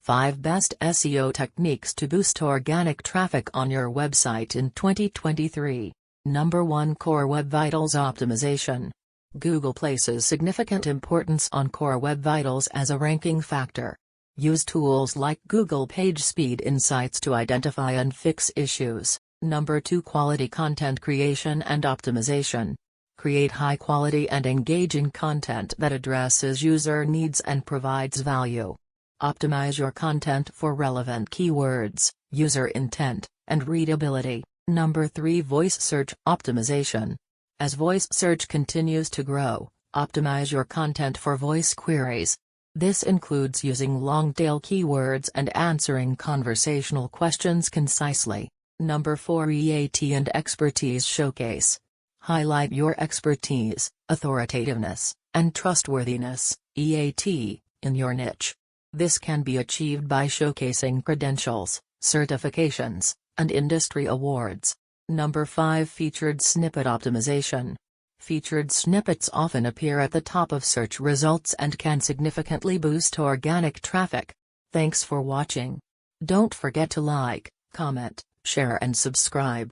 5 Best SEO Techniques to Boost Organic Traffic on Your Website in 2023. Number 1. Core Web Vitals Optimization. Google places significant importance on Core Web Vitals as a ranking factor. Use tools like Google Page Speed Insights to identify and fix issues. Number 2. Quality Content Creation and Optimization. Create high-quality and engaging content that addresses user needs and provides value. Optimize your content for relevant keywords, user intent, and readability. Number 3. Voice Search Optimization. As voice search continues to grow, optimize your content for voice queries. This includes using long-tail keywords and answering conversational questions concisely. Number 4. EAT and Expertise Showcase. Highlight your expertise, authoritativeness, and trustworthiness, EAT, in your niche. This can be achieved by showcasing credentials, certifications, and industry awards. Number 5. Featured Snippet Optimization. Featured snippets often appear at the top of search results and can significantly boost organic traffic. Thanks for watching. Don't forget to like, comment, share and subscribe.